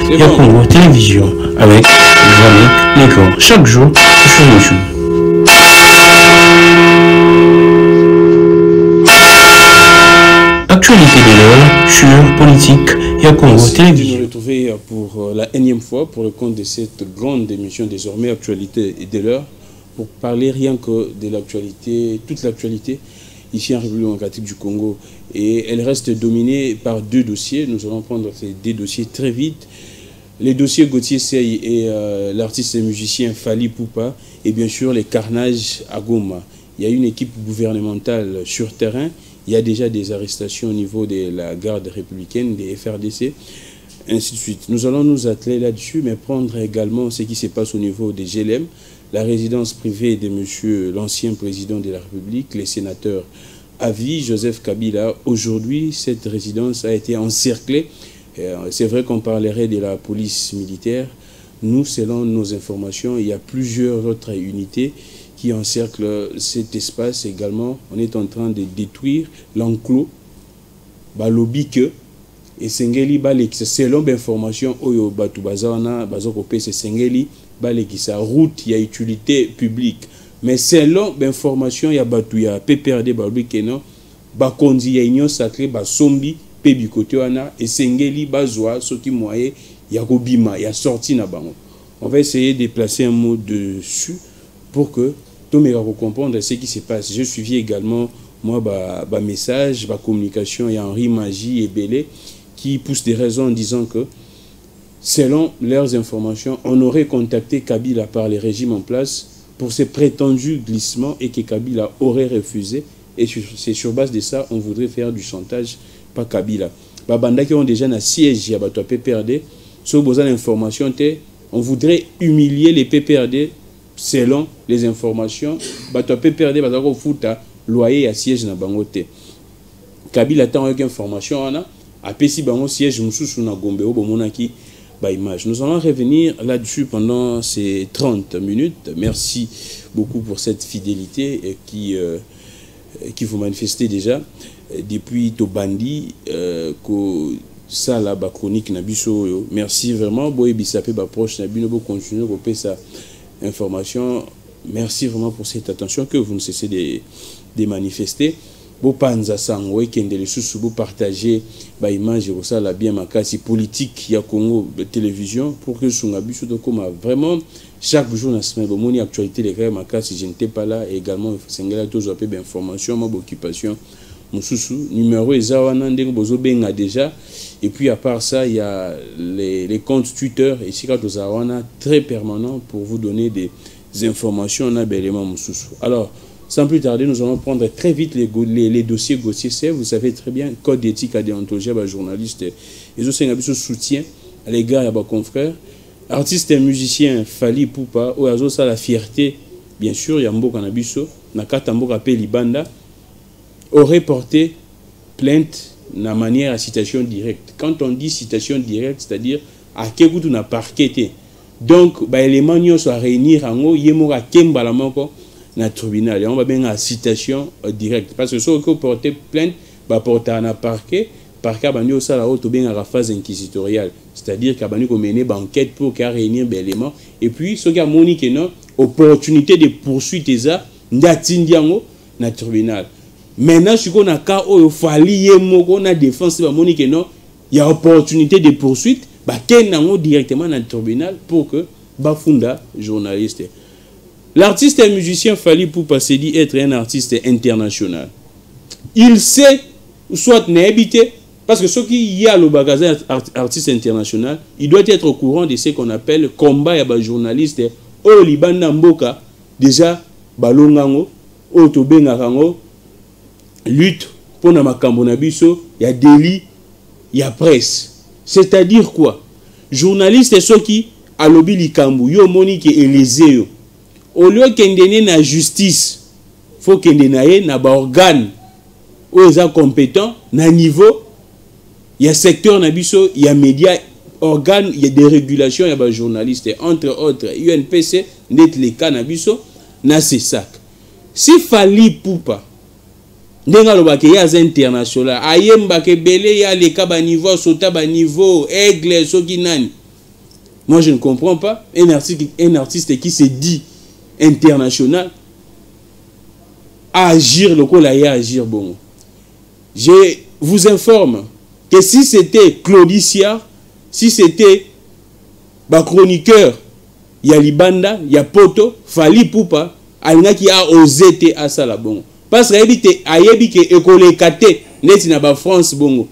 ya Congo Télévision avec Jean-Luc Neko. Chaque jour, information. Actualité de l'heure sur politique ya Congo Télévision. Nous retrouver pour la énième fois pour le compte de cette grande émission désormais Actualité de l'heure pour parler rien que de l'actualité, toute l'actualité ici en République démocratique du Congo. Et elle reste dominée par deux dossiers. Nous allons prendre ces deux dossiers très vite. Les dossiers Gauthier Sey et l'artiste et musicien Fally Ipupa et bien sûr les carnages à Goma. Il y a une équipe gouvernementale sur terrain. Il y a déjà des arrestations au niveau de la garde républicaine, des FRDC, ainsi de suite. Nous allons nous atteler là-dessus, mais prendre également ce qui se passe au niveau des GLM, la résidence privée de monsieur l'ancien président de la République, les sénateurs à vie, Joseph Kabila. Aujourd'hui, cette résidence a été encerclée. C'est vrai qu'on parlerait de la police militaire. Nous, selon nos informations, il y a plusieurs autres unités qui encerclent cet espace également. On est en train de détruire l'enclos, balobi que, et Sengeli balekisa, selon l'information, oyo batu bazana, bazokopé, c'est Sengeli balekisa, route, il y a utilité publique. Mais selon l'information, il y a batu, il y a PPRD balobi que non, bakonzi, il y a union sacrée, basombi, pébi côté wana, et Sengeli bazwa, ce qui moye, il y a Robima, il y a sorti na bango. On va essayer de placer un mot dessus pour que tout le monde comprendre ce qui se passe. Je suivi également moi message, communication. Il y a Henri Magie et Bélé qui poussent des raisons en disant que selon leurs informations, on aurait contacté Kabila par les régimes en place pour ces prétendus glissements et que Kabila aurait refusé. Et c'est sur base de ça, on voudrait faire du chantage par Kabila. Banda qui ont déjà un siège à PPRD, sur besoin d'informations, on voudrait humilier les PPRD. Selon les informations, bato PPRD bazako futa loyer à siège na bangote. Kabila tant avec information ana apesi bango siège mususu na Gombe o bomonaki ba image. Nous allons revenir là-dessus pendant ces 30 minutes. Merci beaucoup pour cette fidélité qui vous manifestez déjà depuis Tobandi ko ça là ba chronique na biso. Merci vraiment boy bisape ba proche na bino bo continuer ko pesa information. Merci vraiment pour cette attention que vous ne cessez de manifester. Vous panza sangwe kende le sous vous partager ba image et ça la bien makasi politique ya Congo de télévision pour que sungabiso de comme vraiment chaque jour na semaine bomoni actualité les gars makasi je n'étais pas là et également sengela tous appel d'information ma occupation mususu numéro ezawana ndenge bozo benga déjà. Et puis à part ça, il y a les comptes Twitter et Sikatozawana très permanents pour vous donner des informations. On a bellement Moussoussou. Alors, sans plus tarder, nous allons prendre très vite les dossiers Gauthier. Vous savez très bien, code d'éthique à déontologie à journaliste. Ils ont un soutien à l'égard de vos confrères. Artistes et musiciens Fally Ipupa, ou ça la fierté, bien sûr, Yambo Kanabiso, Nakata Mboka Libanda, aurait porté plainte na manière à citation directe. Quand on dit citation directe, c'est-à-dire à quel goût on a parqueté. Donc, bah, les manions sont à réunir en haut, yemora kembalamoko na tribunal. Et on va bien à citation directe. Parce que ceux qui ont porté plainte, bah, porter un parquet, parquet, bah, nous, ça, la haute, bien à la phase inquisitoriale. C'est-à-dire qu'à nous, mener une enquête pour qu'à réunir des éléments. Et puis, ceux qui ont moniqué, non, opportunité de poursuite, ça, n'atindiango na tribunal. Maintenant, si on a cas où il fallait qu'on a défense, il y a opportunité de poursuite, bah directement dans le tribunal pour que Bafunda journaliste. L'artiste et musicien Fally Ipupa s'est dit être un artiste international. Il sait soit n'habiter parce que ce qui y a le magasin artiste international, il doit être au courant de ce qu'on appelle combat et ba journaliste au Liban Mboka déjà balongango au tobengarango lutte pour na makambo na biso, il y a délit, il y a presse. C'est-à-dire quoi? Journaliste et ceux qui a lobby likambu yo moni ki élésé yo. Au lieu qu'endene na justice, faut qu'endene na ba organe ou eza compétent na niveau, il y a secteur na biso, il y a médias, organes, il y a des régulations, il y a ba journalistes entre autres UNPC net les cas na biso na c'est ça. Si Fally Ipupa ndenga lobake ya international ayemba ke belé ya les cas ba niveau sota ba niveau aigle soki nani Moi, je ne comprends pas un artiste qui se dit international à agir le coup là et à agir bon. Je vous informe que si c'était Claudicia, si c'était ba chroniqueur, il y a Libanda, il y a Poto, Fali Poupa, alina qui a osé te à ça là bon. Parce que ayebi que école kate neti na ba France bongo.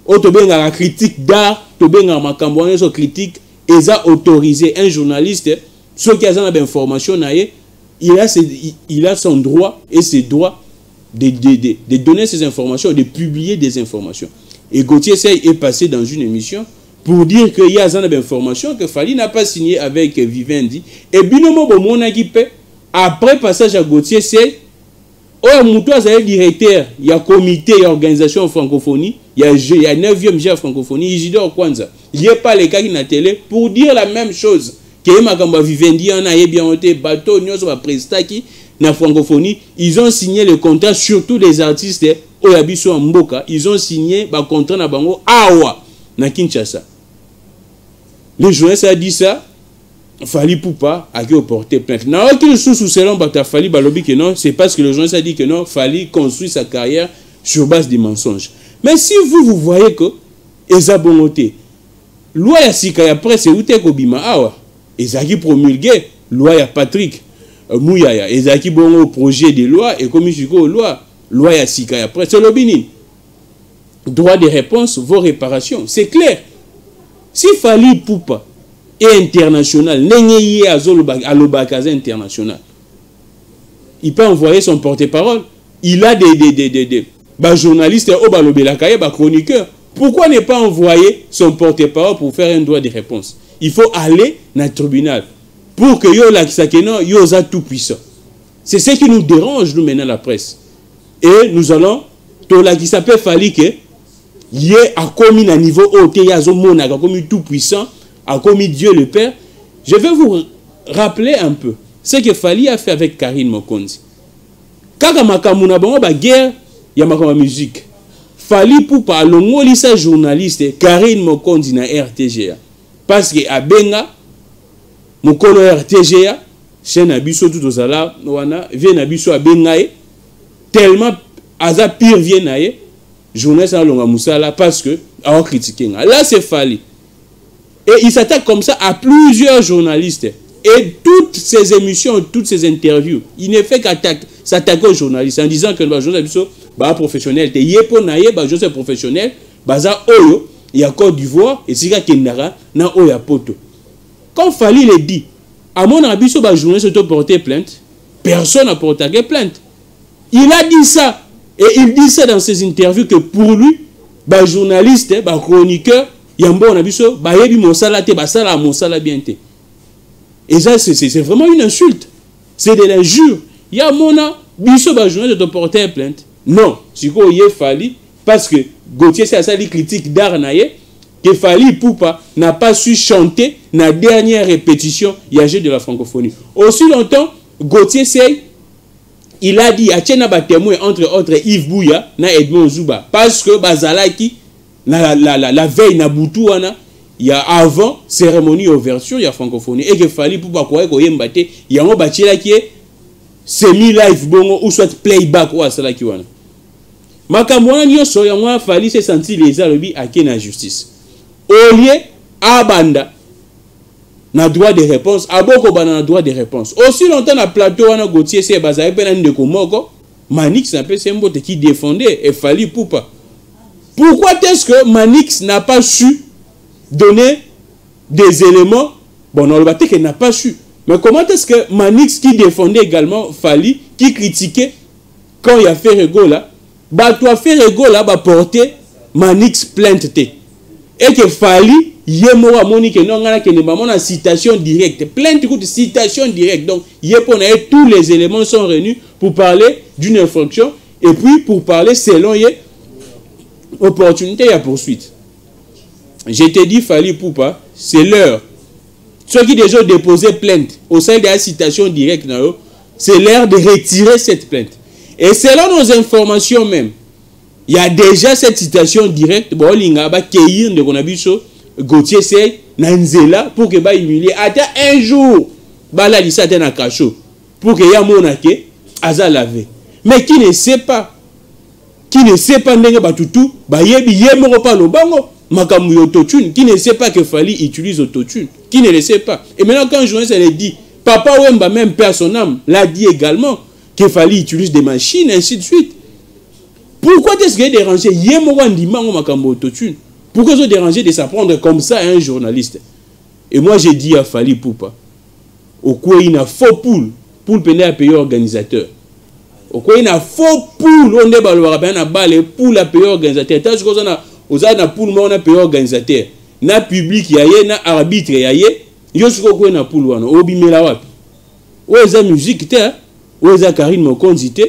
O to benga la critique d'art, to benga makambo na so critique, eza autorisé un journaliste ceux qui a des informations il a son droit et ses droits de donner ces informations, de publier des informations. Et Gauthier Seye est passé dans une émission pour dire qu'il y a des informations que Fali n'a pas signé avec Vivendi. Et binomo bomona gipe après passage à Gauthier Seye, oh moutou a directeur, il y a comité, il y a organisation en francophonie, il y a 9e G francophonie, Isidore Kwanza. Il n'y a pas les cas qui na télé pour dire la même chose. Que Makamba Vivendi en a bien été bateau nyoso ba prestaki na francophonie, ils ont signé le contrat, surtout les artistes Oyabiso Mboka, ils ont signé ba contrat na bango awa na Kinshasa. Le journaliste a dit ça, Fali Poupa a porté plainte. Na aucun sous selon Bata Fali balobi que non, c'est parce que le journaliste a dit que non, Fali construit sa carrière sur base des mensonges. Mais si vous voyez que eza bongoté, loi ya sika ya presse ute kobima awa, ezaki promulgué loi ya Patrick Mouyaya, ezaki bongo projet de loi et comme chiko loi ya sika ya presse lobini. Droit de réponse, vos réparations, c'est clair. Si Fali Poupa est international, n'engeye alobakaza international, il peut envoyer son porte-parole. Il a des journalistes au balobelakaye, chroniqueurs. Pourquoi ne pas envoyer son porte-parole pour faire un droit de réponse? Il faut aller dans le tribunal pour que yo la kisakeno yo za tout puissant. C'est ce qui nous dérange nous maintenant la presse. Et nous allons to la qui s'appelle Fali que yé a commis à niveau haut ya zo mona a commis tout puissant, a commis Dieu le Père. Je vais vous rappeler un peu ce que Fali a fait avec Karine Mokonzi. Kaka makamuna bango ba guerre ya makama musique. Fali Poupa longoli sa journaliste Karine Mokonzi na RTGA. Parce que abenga mokolo RTGA chaîne abiso tout ozala wana vient abiso abenga tellement aza pire vient naé journaliste a longa musala parce que a critiqué là c'est Fali et il s'attaque comme ça à plusieurs journalistes et toutes ces émissions, toutes ces interviews, il ne fait s'attaquer aux journalistes en disant que le journaliste ba professionnel te yepo naé ba journaliste professionnel baza oyo il y a Côte d'Ivoire et Sika Kendara na oya poto. Quand Fali le dit, à mon avis, ce journaliste a porté plainte, personne n'a porté plainte. Il a dit ça, et il dit ça dans ses interviews que pour lui, journaliste, chroniqueur, il y a un bon avis, yebi monsala te, sala monsala bien te. Et ça, c'est vraiment une insulte. C'est de l'injure. Il y a mon avis, journaliste a porté plainte. Non, c'est quoi il Fali, parce que Gauthier c'est ça les critiques d'art naïe que Fali Poupa n'a pas su chanter la dernière répétition yagé de la francophonie. Aussi longtemps Gauthier Seye il a dit à tiena ba témoin entre autres Yves Bouya na Edmond Zuba parce que bazalaki la veille na butu wana il y a avant cérémonie ouverture il y a francophonie et que Fali Poupa quoi ko yemba te yango batiela qui est semi live bongo ou soit playback ou asala ki wana. Makamwana nyoso ya mwa Fali se senti les alobi ake na justice. Au lieu abanda na droit de réponse, aboko bana na droit de réponse. Aussi longtemps na plateau wana Gauthier Seye bazaye pena ndeko moko, Manix n'a pas sembote qui défendait et Fali Poupa. Pourquoi est-ce que Manix n'a pas su donner des éléments? Bon, on le qu'il n'a pas su. Mais comment est-ce que Manix qui défendait également Fali, qui critiquait quand il y a fait Rego là, toi fait Rego là, porter Manix plainte. Et que Fali, Yemoa Monique, non, on a citation directe. Plainte de citation directe. Donc, tous les éléments sont réunis pour parler d'une infraction et puis pour parler selon l'opportunité et la poursuite. Je te dis, Fali Poupa, c'est l'heure. Ceux qui déjà déposé plainte au sein de la citation directe, c'est l'heure de retirer cette plainte. Et selon nos informations même, il y a déjà cette citation directe. Bon, Gauthier Seye Nanzela pour que ba humilier. Attends un jour, ba la lisa te na cachot pour que ya monake aza lavé. Mais qui ne sait pas ndenge batutu ba yebi yemoko pa lo bango makamu autotune, qui ne sait pas que Fally utilise autotune, qui ne le sait pas. Et maintenant quand un journaliste elle dit, Papa Wemba même père son âme l'a dit également que Fally utilise des machines ainsi de suite. Pourquoi est-ce qu'il est dérangé yemoko ndima ngo makamu autotune? Pourquoi ils ont dérangé de s'apprendre comme ça à un journaliste? Et moi j'ai dit à Fally Poupa, au quoi il a faux poule peine à payer organisateur. Au quoi il a faux poule, on est balou na balle poule à payer organisateur. Tant que on a poule on a payé organisateur. Na public yaye na arbitre yaye, yo siko quoi na poule wana. Obi mela wapi. O eza musique te, o eza Karine Mokonzi te,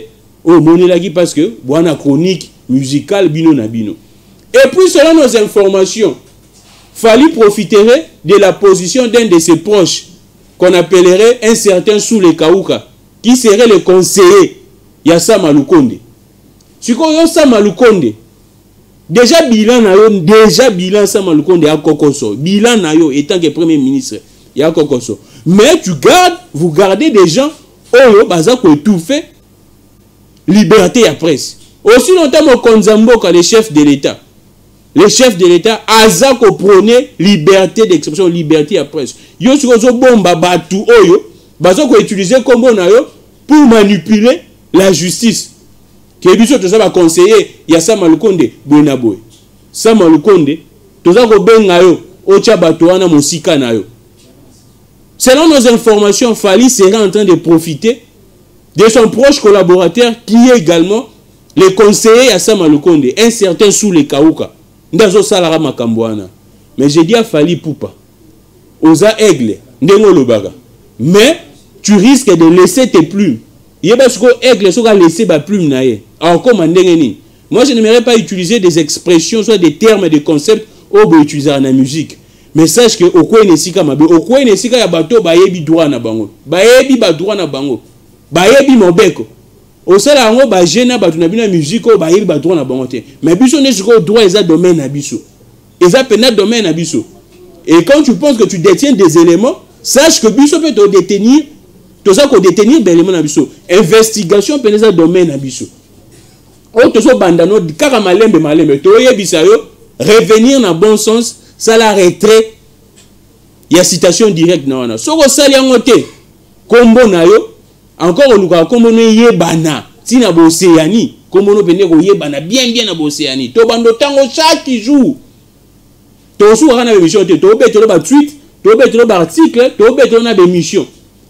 o monela ki parce que wana chronique musicale bino na bino. Et puis selon nos informations, Fally profiterait de la position d'un de ses proches qu'on appellerait un certain Soule Kauka, qui serait le conseiller Yassama Lukonde. Si on Sama Lukonde, déjà bilan Sama Lukonde à Kokoso, bilan nayo étant que premier ministre ya Kokoso. Mais vous gardez des gens oyo bazako étouffé liberté à presse. Aussi longtemps au Konzamboka le chef de l'État. Le chef de l'État azako prôner liberté d'expression, liberté à presse. Yo sikozo bomba batu oyo bazako utiliser kombo na yo pour manipuler la justice. Que biso to ça conseiller ya Sama Lukonde boina boy. Sama Lukonde tozako benga yo ocha batu wana mosika na yo. Selon nos informations, Fally serait en train de profiter de son proche collaborateur qui est également le conseiller à Sama Lukonde, un certain Soule Kauka. Ndazo salara makambwana. Mais j'ai dit à Fally Poupa, oza aigle, ndengo lobaga. Mais tu risques de laisser tes plumes. Yeba soko aigle soka laisser ba plume nae. Alors comment ndengeni? Moi je n'aimerais pas utiliser des expressions, soit des termes, des concepts au bo utiliser en musique. Mais sache que okwe nesika mabe, okwe nesika ya bato bayebi droit na bango. Bayebi ba droit na bango. Bayebi mobeko. Au sein de la gêne, la musique, ba droit na bango te. Mais biso ne siko droit eza domaine na biso. Eza pena domaine na biso. Et quand tu penses que tu détiens des éléments, sache que biso peut te détenir, tout ça qu'on détenir des éléments na biso. Investigation pena eza domaine na biso. O to so bandano kaka malembe to yebisa yo revenir na bon sens, ça la retrait. Il y a citation directe na wana. Soko sali yango te. Kombo na yo encore luka kombo no yebana tina bo Océanie kombo no pende ko yebana bien na bo Océanie to bando tango chaque jour to sou kana émission te to betelo ba tweet to betelo ba article to betelo na émission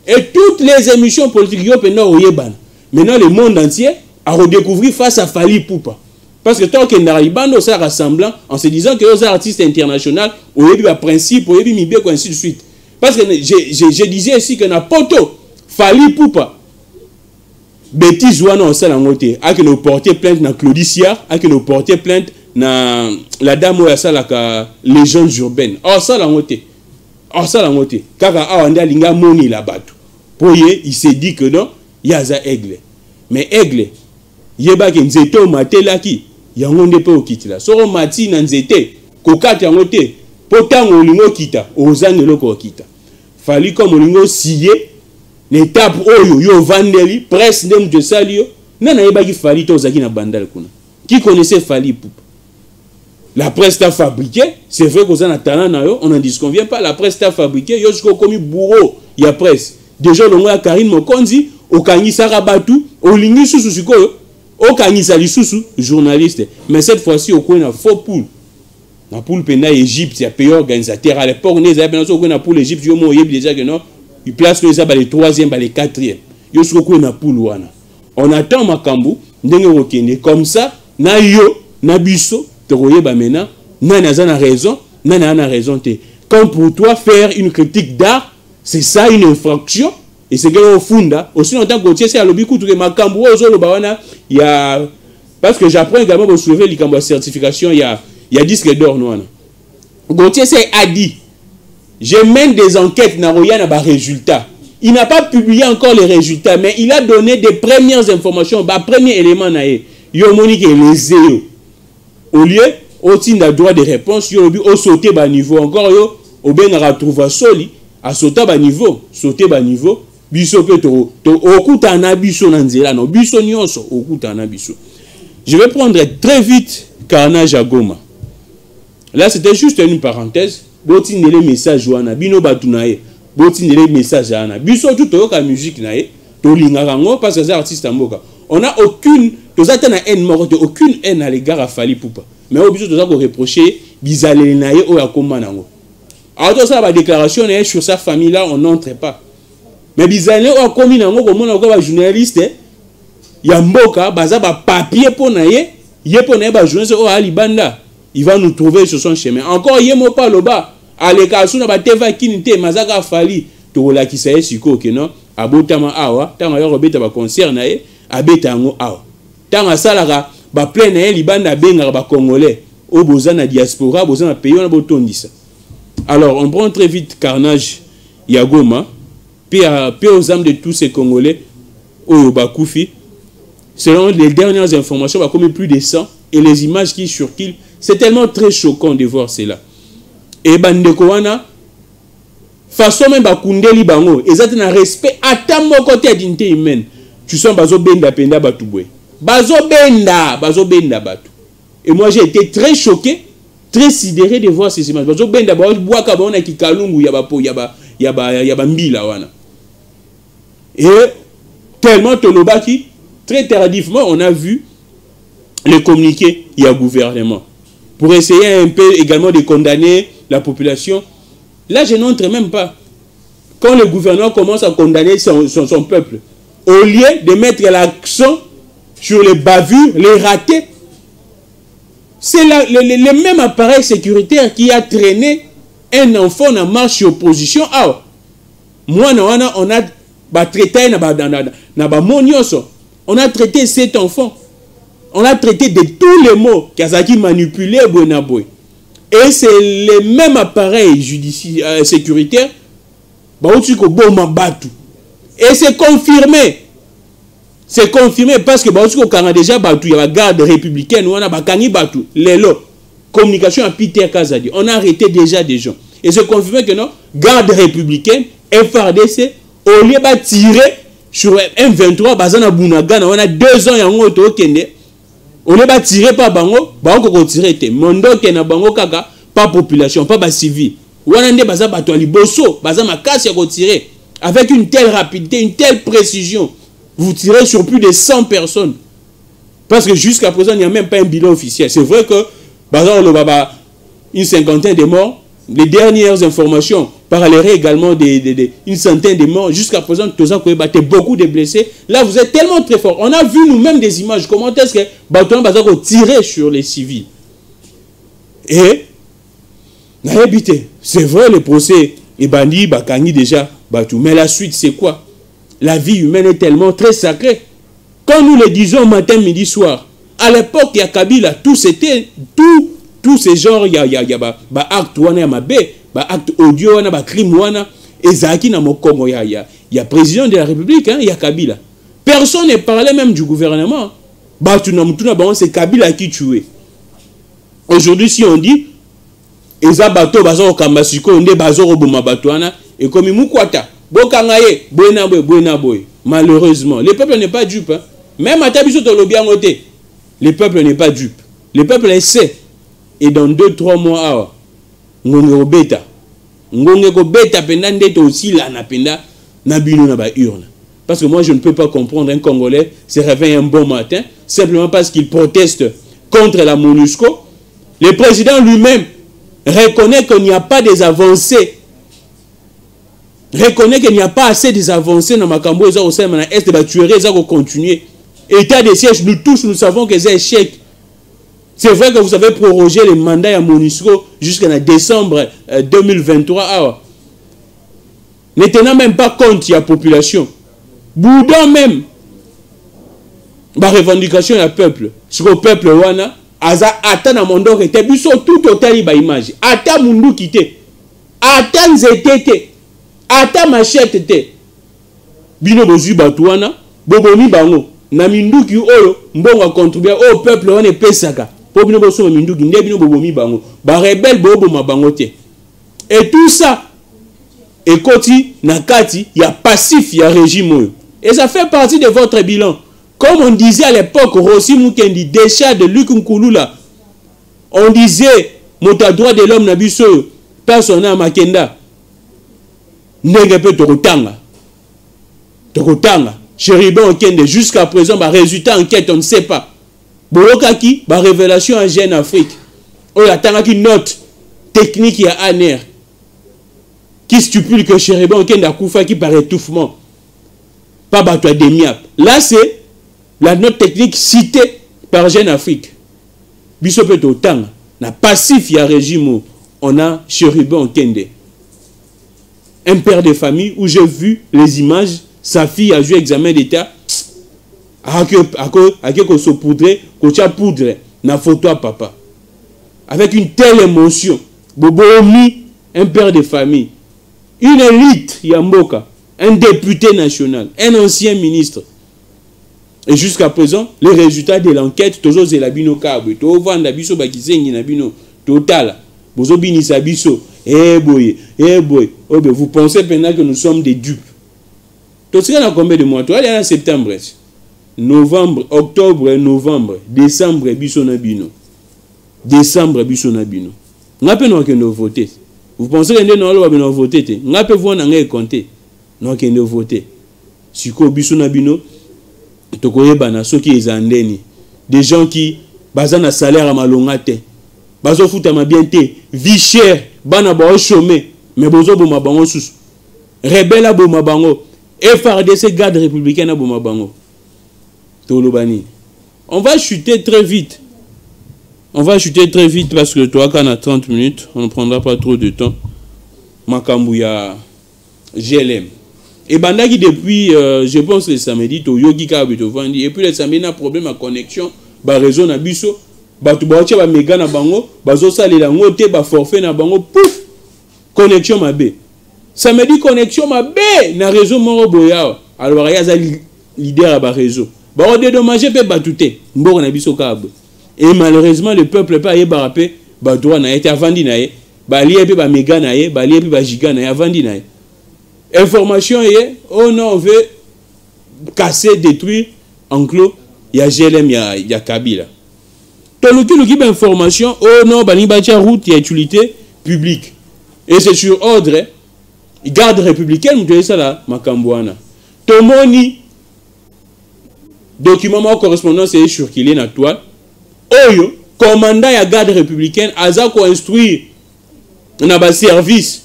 et toutes les émissions politiques yo pende ko yebana. Maintenant le monde entier a redécouvert face à Fally Poupa parce que tant que Naribando ça rassemblant en se disant que aux artistes internationaux au yebi ba principe au yebi mibeko ainsi de suite parce que je disais ici que na poto Fally Poupa bêtise wana on sala ngote a que nous porter plainte na Claudicia a que nous porter plainte na la dame ya sala ka légendes urbaines oh sala ngote kaka awanda linga moni la batu poye il s'est dit que non yaza aigle mais aigle yeba ke nzete o matelaki yango nde pe okitila soro mati na nzete kokata ngote potango olingo kita ozangelo ko kita Fally comme olingo siye l'étape oyo yo vandeli presse ndem de salio nana yebaki Fally to zaki na bandal kuna qui connaissait Fally Poupa. La presse t'a fabriqué, c'est vrai qu'on a talent na yo, on n'en disconvient pas, la presse t'a fabriqué, yo jusqu'au commis bourreau, il y a presse. Déjà le mois Karine Mokonzi, au kangi sarabatu, au lingi susu sikoyo, au kangi sali susu journaliste. Mais cette fois-ci au coin na faux poule. Na poule pena Égypte, il y a pays organisateur à l'époque on est au coin na poule Égypte, yo mo yebi déjà que non. Il place les les troisième, les quatrième. Yo soko na poule wana. On attend makambu ndenge okende comme ça na yo na biso to koyeba maintenant nana za na raison nana na raison te. Quand pour toi faire une critique d'art c'est ça une infraction et c'est que au funda aussi longtemps que c'est à lobi kutu ke makambu ozo lo bawana il y a parce que j'apprends également pour soulever likambo certification il y a disque d'or no wana. Gauthier c'est a dit je mène des enquêtes na roya na résultats. Il n'a pas publié encore les résultats, mais il a donné des premières informations, premier élément na ye. Yo monique les yo. Au lieu, au tin droit de réponse, yo bi au sauter bas niveau encore yo obengaka trouva soli a sauter ba niveau biso pe to okutana biso na nzela no biso nyonso okutana biso. Je vais prendre très vite Carnage à Goma. Là c'était juste une parenthèse. Botine les messages wana bino batunaye botine les messages wana biso tout toyoka musique nae to lingaka ngo parce que c'est artiste mboka. On a aucune aucune haine à l'égard à Fally Ipupa. Mais au biso toza ko reprocher bizaleli naye o yakoma nango. Alors tout ça la déclaration sur sa famille là on n'entre pas. Mais bizaleli o yakomi nango ko mona ko ba journaliste ya mboka baza ba papier pour naye pour naye ba journaliste o ali banda. Il va nous trouver sur son chemin. Encore yemo pa loba aleka suna ba teva kinite mazaka Fally to la kisaye siko ke non abotama awa tanga yo robeta ba concert naye abeta ngo awa tanga salaka ba plein naye libanda benga ba congolais au bozana diaspora bozana pays on a botondisa. Alors on prend très vite Carnage ya Goma puis aux âmes de tous ces congolais au Bakoufi. Selon les dernières informations, il y a commis plus de 100 et les images qui circulent, c'est tellement très choquant de voir cela. Et bandeko wana façon même bakundeli bango, ezati na respect atamo côté dignité humaine. Tu sens bazo benda penda batu boy. Bazo benda batu. Et moi j'ai été très choqué, très sidéré de voir ces images. Bazo benda ba boaka ba ona kikalungu ya ba po ya ba mbila wana. Et tellement tolobaki très tardivement, on a vu le communiqué il y a gouvernement pour essayer un peu également de condamner la population. Là, je n'entre même pas. Quand le gouvernement commence à condamner son peuple, au lieu de mettre l'accent sur les bavures, les ratés, c'est le même appareil sécuritaire qui a traîné un enfant en marche opposition. Ah, moi, on a traité on a traité cet enfant. On a traité de tous les mots Kazaki manipulé Bonaboy. Et c'est le même appareil judiciaire sécuritaire. Et c'est confirmé. C'est confirmé parce que on a déjà battu. Il y a la garde républicaine. On a bakani battu. Lelo. Communication à Peter Kazadi. On a arrêté déjà des gens. Et c'est confirmé que non. Garde républicaine, FRDC, au lieu de tirer sur M23, bazana bunagana, on a 2 ans yango to kende. On est tiré par bango, bango ko tirer te. Mondo ke na bango kaka, pas population, pas civil. Wana nde baza bato liboso, baza makasi ya ko tirer avec une telle rapidité, une telle précision. Vous tirez sur plus de 100 personnes. Parce que jusqu'à présent, il n'y a même pas un bilan officiel. C'est vrai que baza le baba une cinquantaine de morts. Les dernières informations parleraient également d'une centaine de morts. Jusqu'à présent, beaucoup de blessés. Là, vous êtes tellement très fort. On a vu nous-mêmes des images. Comment est-ce que Batouan Bazako tirait sur les civils? Et, c'est vrai, le procès est banni, Bakani déjà, Batou. Mais la suite, c'est quoi? La vie humaine est tellement très sacrée. Quand nous le disons matin, midi, soir, à l'époque, il y a Kabila, tout c'était, tous ces genres, il y a acte wana ma bé, acte audio wana crime wana, ezaki na mokongo il y a président de la République, il y a Kabila. Personne ne parlait même du gouvernement. C'est Kabila qui tuait. Aujourd'hui, si on dit, eza bato bazo kambasiko nde bazo roboma bato wana et comme mukwata bokangaye buena boy. Malheureusement, le peuple n'est pas dupe. Hein. Même à Tabiso Tolobiangote, le peuple n'est pas dupe. Le peuple essaie. Et dans 2-3 mois, ngongo beta penda ndete aussi là na penda na bino na ba urne. Parce que moi je ne peux pas comprendre un Congolais se réveille un bon matin simplement parce qu'il proteste contre la MONUSCO. Le président lui-même reconnaît qu'il n'y a pas des avancées. Reconnaît qu'il n'y a pas assez des avancées dans Makambo au sein de l'Est de la tuerie, ça va continuer. État de siège, nous tous nous savons que c'est échec. C'est vrai que vous avez prorogé le mandat à MONUSCO jusqu'en décembre 2023. Ah, ne tenant même pas compte de la population. Boudant même la revendication du peuple. Sur le peuple, wana, aza ata na mondo rete biso tout total ba image. Ata mundu kite. Ata nzetete. Ata machette te. Bino bozu batu wana, bobomi bango. Na minduki oyo mbongo contribuer au peuple wana pesaka. Po bino boso minduki nde bino bobomi bango. Ba rebelle bobo mabango te. Et tout ça, et koti, nakati, il y a passif, il y a régime. Et ça fait partie de votre bilan. Comme on disait à l'époque, Rossi Mukendi, déchet de Luc Nkouloula, on disait, moto droit de l'homme nabiso, personne à Makenda. N'est pas Torotanga. Torotanga. Chéribon Okende, jusqu'à présent, bah, résultat enquête, on ne sait pas. Bolokaki, bah, révélation en Jeune Afrique. On attend une note technique et ANR qui stipule que Chéribon Okende a Koufa qui par étouffement. Pas battu des miap. Là, c'est la note technique citée par Jeune Afrique. Biso peut autant. Na passif, il y a régime. On a Chéribon Okende. Un père de famille où j'ai vu les images, sa fille a joué examen d'état, a se poudre, poudre, na photo à papa. Avec une telle émotion, Bobo Omi, un père de famille, une élite, Yamboka, un député national, un ancien ministre. Et jusqu'à présent, les résultats de l'enquête, toujours c'est la bino kabwe, to vanda biso bakizengi na bino, total, bozo binisa biso. Eh boy, oh, ben, vous pensez maintenant que nous sommes des dupes. Tout ce qu'on a combien de mois? Toi, il y a en septembre, novembre, octobre, novembre, décembre, bisonabino. Décembre, bisonabino. On a nous que nous voter. Vous pensez que nous allons voter? On a vous en compter. Nous que nous voter. Si vous bisonabino, tu connais bana ceux qui sont des gens qui basent un salaire à malongate. Bazo fout à ma bienté, vie chère. Bana ba chômé mais bozo boma bango sous rebelle a boma bango FRDC garde républicaine a boma bango tolobani. On va chuter très vite parce que toi quand on a 30 minutes on ne prendra pas trop de temps. Makambouya GLM et bandaki depuis je pense le samedi to yogi ka beto vandi et puis le samedi na problème à connexion ba réseau na biso. Batu baoche ba mega na bango bazo salela ngote ba forfait na bango pouf connexion mabe ça me dit connexion mabe na réseau moro boya alors ya za leader ba réseau ba dédommager pe batute mboko na biso kabo et malheureusement le peuple pas yeba rapé ba droit na été avandi na ye ba lié pe ba mega na ye ba lié pe ba giga na ye avandi na ye information ye oh non on veut casser détruire enclos ya GLM ya Kabila. Qui information, oh non, banibatia route, il y a utilité publique. Et c'est sur ordre, garde républicaine, vous voyez ça là, Makambouana. Tomoni, document correspondance est sur qu'il est na toile. Oyo, commandant ya garde républicaine, azako instruire, on a bas service,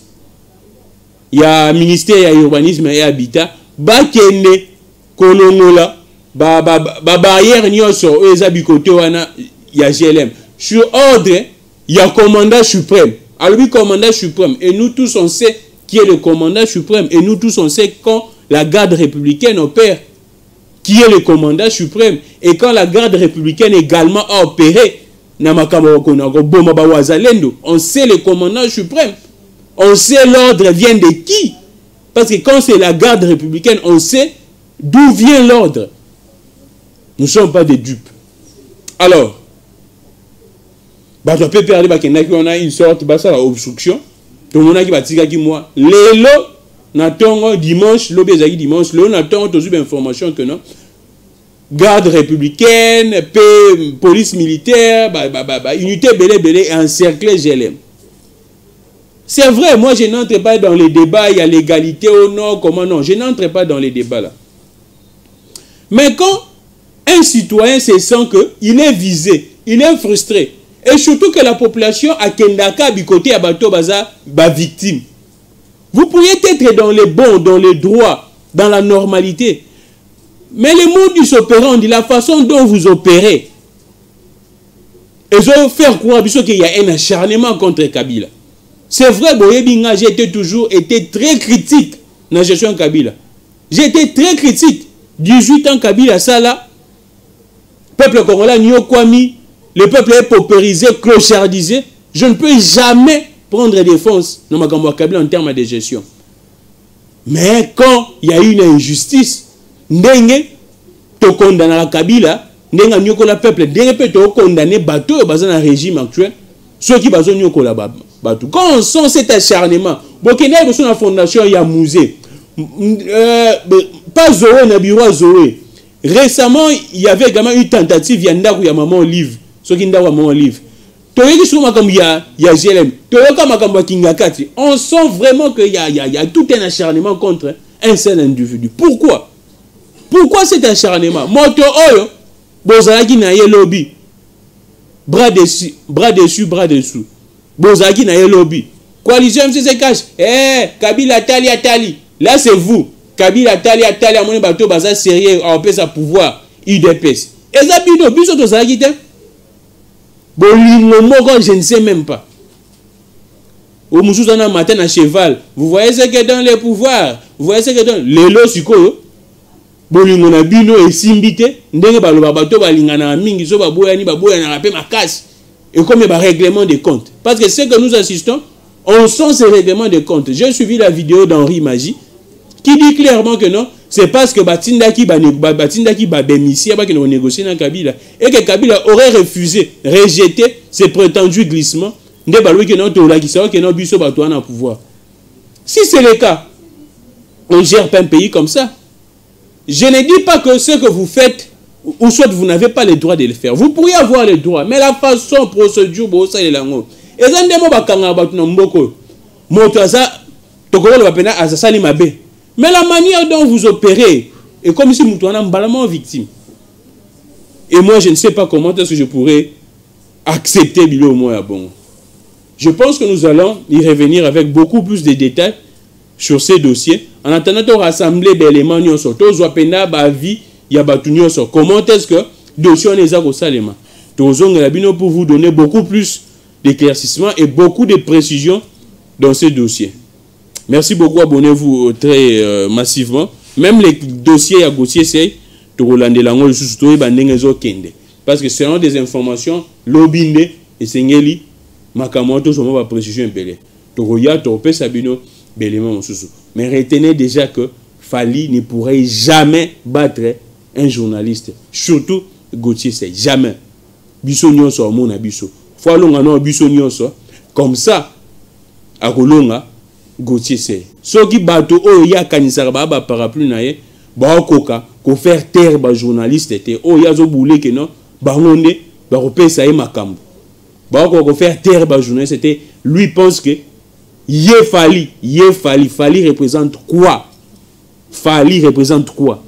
il y a ministère ya urbanisme et habitat, bakene, kolongola, barrière nyoso, ezabikote wana, il y a GLM. Sur ordre, il y a commandant suprême. Alors, lui, commandant suprême. Et nous tous, on sait qui est le commandant suprême. Et nous tous, on sait quand la garde républicaine opère, qui est le commandant suprême. Et quand la garde républicaine également a opéré, on sait le commandant suprême. On sait l'ordre vient de qui. Parce que quand c'est la garde républicaine, on sait d'où vient l'ordre. Nous ne sommes pas des dupes. Alors, on a une sorte d'obstruction. Tout le monde qui va tirer moi. Lélo, natongo dimanche, l'obézaki dimanche, lélo natongo tous information que non. Garde républicaine, police militaire, unité belé encerclé GLM. C'est vrai, moi je n'entre pas dans les débats, il y a l'égalité ou non, comment non, je n'entre pas dans les débats là. Mais quand un citoyen se sent qu'il est visé, il est frustré, et surtout que la population a kendaka bikoté à bateau baza ba victime. Vous pourriez être dans les bons, dans les droits, dans la normalité. Mais le modus operandi, la façon dont vous opérez, ils ont fait croire qu'il y a un acharnement contre Kabila. C'est vrai, Boyebinga, j'ai été très critique dans la gestion de Kabila. J'ai été très critique. 18 ans Kabila, ça là, peuple congolais, Nyokwami, le peuple est paupérisé, clochardisé. Je ne peux jamais prendre défense dans ma Kabila en termes de gestion. Mais quand il y a une injustice, ndenge to condamner la Kabila, ndenge nyoko la peuple, ndenge peut to condamner bateau dans un régime actuel, ceux qui bazon nyoko la baba. Quand on sent cet acharnement, Bokenda est sur la fondation, il y a musée. Pas Zoé, Nabiro Zoé. Récemment, il y avait également une tentative, il y a un maman Olive. Ce qui est un maman Olive. Il y a GLM. On sent vraiment qu'il y a tout un acharnement contre un seul individu. Pourquoi? Pourquoi cet acharnement? Moto Oyo, Bozaki na ye lobby. Bras dessus, bras dessous. Bozaki na ye lobby. Coalition MCC cache. Kabila Tali. Là c'est vous. Kabila Tali, à mon bateau, baza sérieux, on peut sa pouvoir. UDPS. Et ça, biso to Zaki te. Je ne sais même pas. Au Moussoussana matin à cheval. Vous voyez ce que dans les pouvoirs. Vous voyez ce que dans les lots suko. Bolingo na bino et simbité. Ndenge baloba bato balingana mingi so baboyani na rapé ma casse. Et comme il y a un règlement de compte. Parce que ce que nous assistons, on sent ces règlements de compte. J'ai suivi la vidéo d'Henri Magie qui dit clairement que non, c'est parce que Batindaki bémissia qui nous négocier dans Kabila et que Kabila aurait refusé, rejeté ces prétendus glissements de Baloui que non, que non, biso batouana en pouvoir. Si c'est le cas, on gère pas un pays comme ça. Je ne dis pas que ce que vous faites, ou soit vous n'avez pas le droit de le faire. Vous pourriez avoir le droit, mais la façon, procédure, ça est là. Et ça ne demande pas quand mais la manière dont vous opérez est comme si nous étions balamment victime. Et moi, je ne sais pas comment est-ce que je pourrais accepter Bilo Moya Bon. Je pense que nous allons y revenir avec beaucoup plus de détails sur ces dossiers. En attendant de rassembler des éléments, comment est-ce que dossier on est à Salema. Pour vous donner beaucoup plus d'éclaircissements et beaucoup de précisions dans ces dossiers. Merci beaucoup, abonnez-vous très massivement. Même les dossiers à Gauthier, c'est parce que selon des informations, l'obinde et Sengeli, Makamoto, je vais préciser un peu. Mais retenez déjà que Fali ne pourrait jamais battre un journaliste. Surtout Gauthier, c'est jamais. Bissonio so mon abisso. Falonga no bissonio so. Comme ça, à Kolonga, Gauthier c'est. Ce qui bateau oh ya kanisara ba parapluie nae ba koka ko faire taire ba journaliste était oh ya zo boulé que non ba ngonde ba repesa e makambo. Ba ko faire taire ba journaliste c'était lui pense que Fali représente quoi? Fali représente quoi?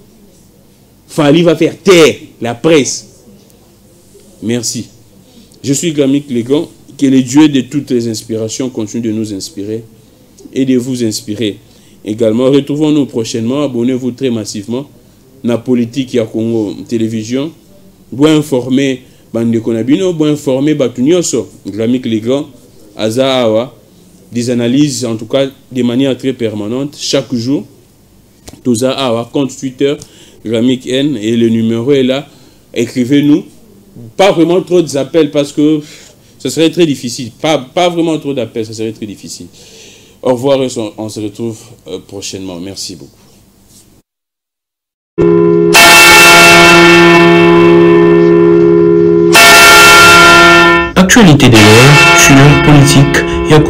Fali va faire taire la presse. Merci. Je suis Gamik Legan. Que le Dieu de toutes les inspirations continue de nous inspirer et de vous inspirer. Également, retrouvons-nous prochainement. Abonnez-vous très massivement. La politique à Congo Télévision. Bien informé, Bande Konabino. Bien informé, Batunyoso. Gamik Legan. Azawa. Des analyses, en tout cas, de manière très permanente. Chaque jour. Toza Awa. Compte Twitter. Gamik N. Et le numéro est là. Écrivez-nous. Pas vraiment trop d'appels parce que ce serait très difficile. Pas vraiment trop d'appels, ça serait très difficile. Au revoir et on se retrouve prochainement. Merci beaucoup. Actualité de l'heure sur politique et